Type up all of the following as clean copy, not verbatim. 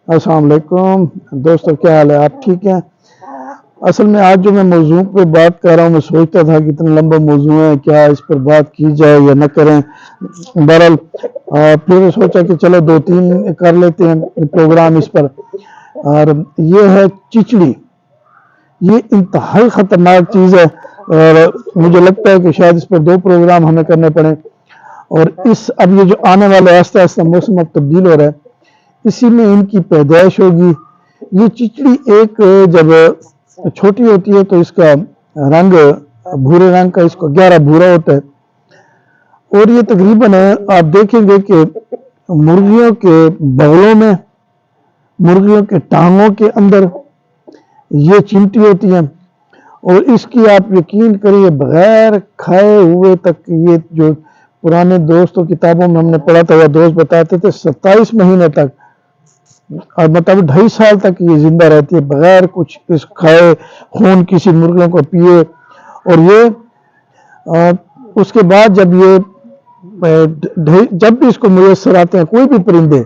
अस्सलाम वालेकुम दोस्तों, क्या हाल है? आप ठीक हैं? असल में आज जो मैं मौजू पे बात कर रहा हूँ, मैं सोचता था कि इतना लंबा मौजू है, क्या इस पर बात की जाए या न करें। बहरहाल फिर सोचा कि चलो 2-3 कर लेते हैं प्रोग्राम इस पर। और ये है चिचड़ी। ये इंतहाई ख़तरनाक चीज़ है और मुझे लगता है कि शायद इस पर 2 प्रोग्राम हमें करने पड़े। और अब ये जो आने वाले आस्ता आस्ता मौसम अब तब्दील हो रहा है, इसी में इनकी पैदाइश होगी। ये चिचड़ी एक जब छोटी होती है तो इसका रंग भूरे रंग का, इसको गहरा भूरा होता है। और ये तकरीबन आप देखेंगे कि मुर्गियों के बगलों में, मुर्गियों के टांगों के अंदर ये चिमटी होती हैं। और इसकी आप यकीन करिए, बगैर खाए हुए तक, ये जो पुराने दोस्तों किताबों में हमने पढ़ा था, या दोस्त बताते थे 27 महीने तक, और मतलब 2.5 साल तक ये जिंदा रहती है बगैर कुछ इस खाए, खून किसी मुर्गियों को पिए। और ये उसके बाद जब भी इसको मुयस्सर आते हैं कोई भी परिंदे,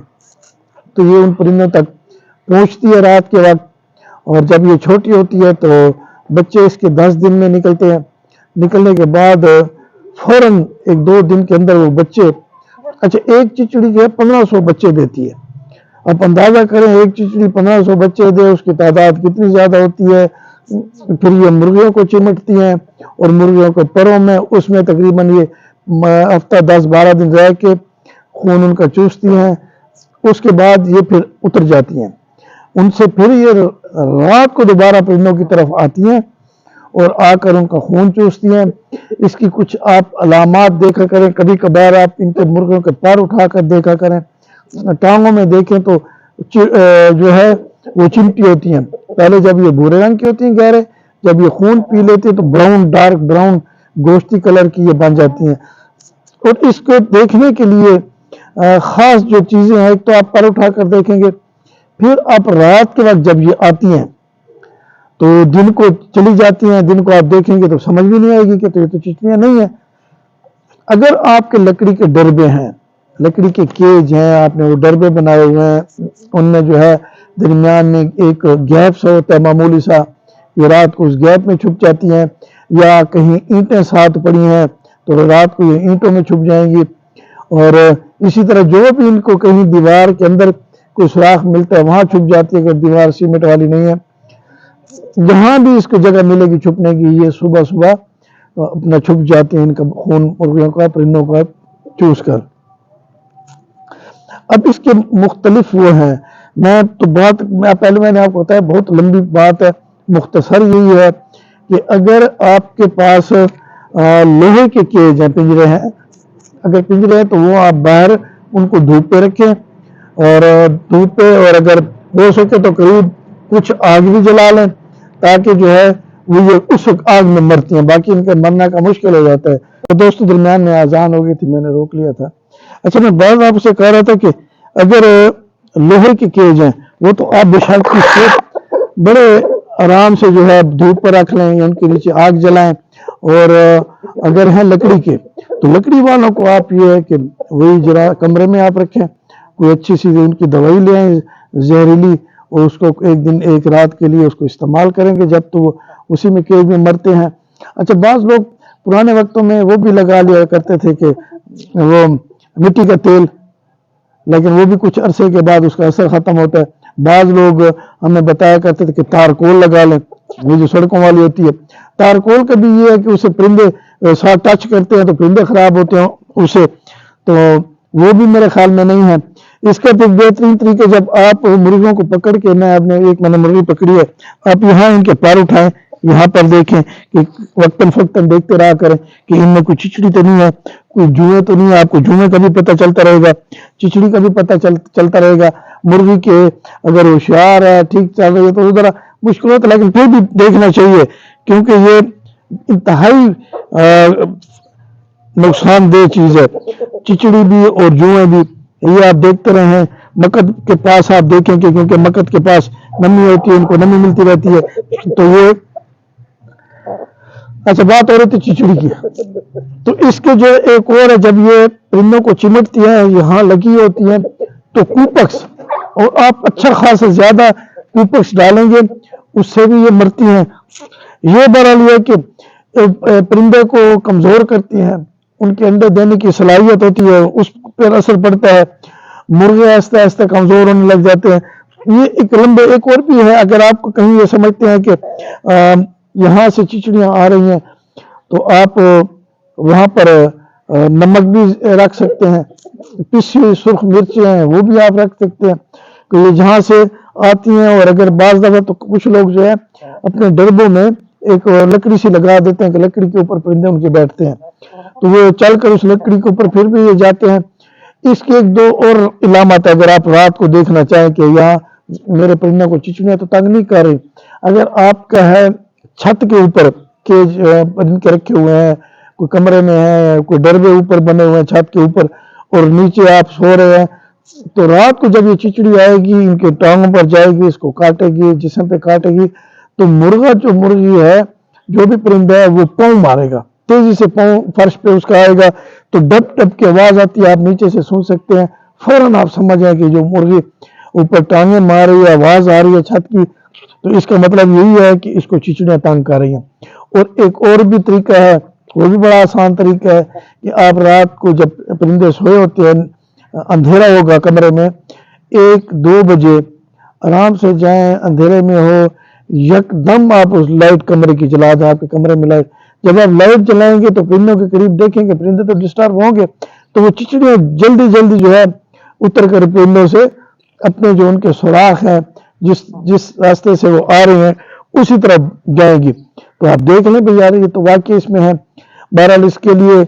तो ये उन परिंदों तक पहुंचती है रात के वक्त। और जब ये छोटी होती है तो बच्चे इसके 10 दिन में निकलते हैं। निकलने के बाद फौरन 1-2 दिन के अंदर वो बच्चे, अच्छा, एक चिचड़ी जो है 1500 बच्चे देती है। अब अंदाजा करें, एक चिचड़ी 1500 बच्चे दे, उसकी तादाद कितनी ज़्यादा होती है। फिर ये मुर्गियों को चिमटती हैं और मुर्गियों के परों में, उसमें तकरीबन ये हफ्ता 10-12 दिन रह के खून उनका चूसती हैं। उसके बाद ये फिर उतर जाती हैं। उनसे फिर ये रात को दोबारा परिंदों की तरफ आती हैं और आकर उनका खून चूसती हैं। इसकी कुछ आप अलामात देखा करें, कभी कभार आप इनके मुर्गियों के पैर उठाकर देखा करें। टांगों में देखें तो जो है वो चिमटी होती हैं। पहले जब ये भूरे रंग की होती हैं गहरे, जब ये खून पी लेती हैं तो ब्राउन, डार्क ब्राउन गोश्ती कलर की ये बन जाती हैं। और इसको देखने के लिए ख़ास जो चीज़ें हैं, एक तो आप पर उठा कर देखेंगे, फिर आप रात के वक्त जब ये आती हैं तो दिन को चली जाती हैं। दिन को आप देखेंगे तो समझ भी नहीं आएगी कि तो ये तो चिचड़ियाँ नहीं है। अगर आपके लकड़ी के डरबे हैं, लकड़ी के केज हैं, आपने वो डरबे बनाए हुए हैं, उनमें जो है दरमियान में एक गैप सा होता है मामूली सा, ये रात को उस गैप में छुप जाती हैं। या कहीं ईंटें साथ पड़ी हैं तो रात को ये ईंटों में छुप जाएंगी। और इसी तरह जो भी इनको कहीं दीवार के अंदर कोई सुराख मिलता है वहाँ छुप जाती है, अगर दीवार सीमेंट वाली नहीं है। जहाँ भी इसको जगह मिलेगी छुपने की, ये सुबह सुबह अपना छुप जाते हैं, इनका खून मुर्गियों का, परिंदों का चूस कर। अब इसके मुख्तलिफ वो हैं। मैंने आपको बताया, बहुत लंबी बात है, मुख्तसर यही है कि अगर आपके पास लोहे के केज हैं, पिंजरे हैं, अगर पिंजरे हैं तो वो आप बाहर उनको धूप पे रखें, और धूप पे, और अगर हो सके तो करीब कुछ आग भी जला लें, ताकि जो है वो ये उस आग में मरती हैं, बाकी इनका मरना का मुश्किल हो जाता है। तो दोस्तों, दरमियान में आजान हो गई थी, मैंने रोक लिया था। अच्छा, मैं बात आपसे कह रहा था कि अगर लोहे के केज हैं, वो तो आप बेशक इसको बड़े आराम से जो है धूप पर रख लें या उनके नीचे आग जलाएं। और अगर हैं लकड़ी के, तो लकड़ी वालों को आप ये है कि वही जरा कमरे में आप रखें, कोई अच्छी सी उनकी दवाई ले आएं जहरीली, और उसको एक दिन एक रात के लिए उसको इस्तेमाल करेंगे, जब तो वो उसी में केज में मरते हैं। अच्छा, बाज़ लोग पुराने वक्तों में वो भी लगा लिया करते थे कि वो मिट्टी का तेल, लेकिन वो भी कुछ अरसे के बाद उसका असर ख़त्म होता है। बाज़ लोग हमें बताया करते थे कि तारकोल लगा लें, वो जो सड़कों वाली होती है। तारकोल का भी ये है कि उसे परिंदे साथ टच करते हैं तो परिंदे ख़राब होते हैं उसे, तो वो भी मेरे ख्याल में नहीं है। इसका तो बेहतरीन तरीके, जब आप मुर्गियों को पकड़ के, मैंने मुर्गी पकड़ी है, आप यहाँ इनके पैर उठाएं, यहाँ पर देखें कि वक्तन फक्तन देखते रहा करें कि इनमें कोई चिचड़ी तो नहीं है, कोई जुए तो नहीं है। आपको जुए का भी पता चलता रहेगा, चिचड़ी का भी पता चलता रहेगा। मुर्गी के अगर होशियार है, ठीक चल रही है, तो ज़रा मुश्किल होता है, लेकिन फिर भी देखना चाहिए, क्योंकि ये इंतहाई नुकसानदेह चीज़ है, चिचड़ी भी और जुए भी। ये आप देखते रहे हैं, मकद के पास आप देखेंगे, क्योंकि मकद के पास नमी होती है, इनको नमी मिलती रहती है, तो ये। अच्छा, बात हो रही थी चिचड़ी की, तो इसके जो एक और है, जब ये परिंदों को चिमटती है, यहाँ लगी होती है, तो कूपक्स, اور آپ اچھا خاصا زیادہ کوپکس ڈالیں گے اس سے بھی یہ مرتی ہیں. یہ بہرحال یہ کہ پرندے کو کمزور کرتی ہیں، ان کے انڈے دینے کی صلاحیت ہوتی ہے، اس پر اثر پڑتا ہے، مرغے آہستہ آہستہ کمزور ہونے لگ جاتے ہیں. یہ ایک اور بھی ہے، اگر آپ کو کہیں یہ سمجھتے ہیں کہ یہاں سے چچڑیاں آ رہی ہیں تو آپ وہاں پر نمک بھی رکھ سکتے ہیں، پسی ہوئی سرخ مرچیں ہیں وہ بھی آپ رکھ سکتے ہیں کہ یہ جہاں سے آتی ہیں. اور اگر بعض دفعہ تو کچھ لوگ جو ہے اپنے ڈربوں میں ایک لکڑی سی لگا دیتے ہیں کہ لکڑی کے اوپر پرندے ان کے بیٹھتے ہیں، تو وہ چل کر اس لکڑی کے اوپر پھر بھی یہ جاتے ہیں. اس کے ایک دو اور علامات ہے، اگر آپ رات کو دیکھنا چاہیں کہ یہاں میرے پرندوں کو چچڑیاں تو تنگ نہیں کر رہی، اگر آپ کا ہے چھت کے اوپر کیج پرند کے رکھے ہوئے ہیں، کوئی کمرے میں ہے، کوئی ڈربے اوپر بنے ہوئے ہیں چھت کے اوپر، اور نیچے آپ سو رہے ہیں، تو رات کو جب یہ چچڑی آئے گی ان کے ٹانگوں پر جائے گی، اس کو کاٹے گی، جسم پہ کاٹے گی، تو مرغا جو مرغی ہے جو بھی پرندہ ہے وہ پاؤں مارے گا، تیزی سے پاؤں فرش پہ اس کا آئے گا، تو ڈب ڈب کی آواز آتی ہے، آپ نیچے سے سن سکتے ہیں، فوراً آپ سمجھ جائیں کہ جو مرغی اوپر ٹانگیں مار رہی ہے، آواز آ رہی ہے چھت کی، تو اس کا مطلب یہی ہے کہ اس کو چچڑیاں تنگ کر رہی ہیں. اور ایک اور بھی طریقہ ہے، وہ بھی بڑا آسان طریقہ ہے کہ آپ رات کو جب پرندے سوئے ہوتے ہیں، اندھیرا ہوگا کمرے میں، 1-2 بجے آرام سے جائیں، اندھیرے میں ہو، یک دم آپ اس لائٹ کمرے کی جلا دیں، آپ کے کمرے میں لائٹ، جب آپ لائٹ جلائیں گے تو پرندوں کے قریب دیکھیں گے پرندے تو ڈسٹرب ہوں گے، تو وہ چچڑیاں جلدی جلدی جو ہے اتر کر پرندوں سے اپنے جو ان کے سوراخ ہیں جس راستے سے وہ آ رہے ہیں اسی طرح جائیں گی. تو آپ دیکھ لیں بھئی یار یہ تو واقعی اس میں ہے. بہرحال اس کے لیے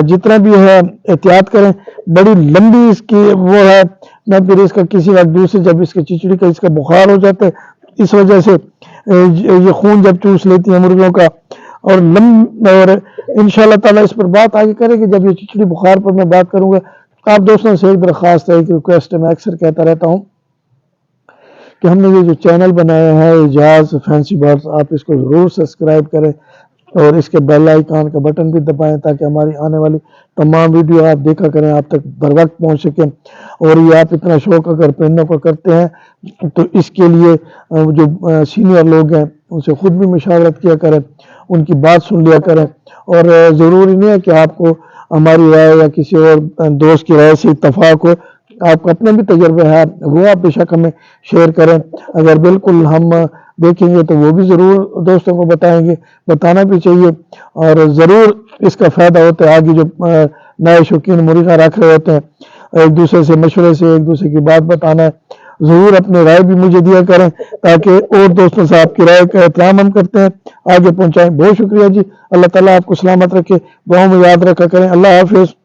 جتنا بھی ہے احتیاط کریں. بڑی لمبی اس کی وہ ہے، میں پھر اس کا کسی وقت دوسرے جب اس کے چچڑی کا اس کا بخار ہو جاتا ہے، اس وجہ سے یہ خون جب چوس لیتی ہیں مرغیوں کا، اور انشاءاللہ تعالیٰ اس پر بات آگے کرے کہ جب یہ چچڑی بخار پر میں بات کروں گا. آپ دوستوں سے ایک درخواست ہے، ایک ریکویسٹ ہے، میں اکثر کہتا رہتا ہوں کہ ہم نے یہ جو چینل بنایا ہے اعجاز فینسی برڈز، آپ اس کو ضرور سبسکرائب کریں اور اس کے بیل آئیکن کا بٹن بھی دبائیں تاکہ ہماری آنے والی تمام ویڈیو آپ دیکھا کریں، آپ تک بر وقت پہنچ سکیں. اور یہ آپ اتنا شوق اگر پرندوں کو کرتے ہیں تو اس کے لیے جو سینئر لوگ ہیں ان سے خود بھی مشاورت کیا کریں، ان کی بات سن لیا کریں. اور ضروری نہیں ہے کہ آپ کو ہماری رائے یا کسی اور دوست کی رائے سے اتفاق ہو، آپ کا اپنا بھی تجربہ ہے وہ آپ بے شک ہمیں شیئر کریں. اگر بالکل ہم دیکھیں گے تو وہ بھی ضرور دوستوں کو بتائیں گے، بتانا بھی چاہیے، اور ضرور اس کا فائدہ ہوتا ہے. آگے جو نئے شوقین مرغیاں رکھ رہے ہوتے ہیں، ایک دوسرے سے مشورے سے ایک دوسرے کی بات بتانا ہے. ضرور اپنے رائے بھی مجھے دیا کریں تاکہ اور دوستوں سے آپ کی رائے کا احترام ہم کرتے ہیں آگے پہنچائیں. بہت شکریہ جی، اللہ تعالیٰ آپ کو سلامت رکھے، دعاؤں میں یاد رکھا کریں. اللہ حافظ.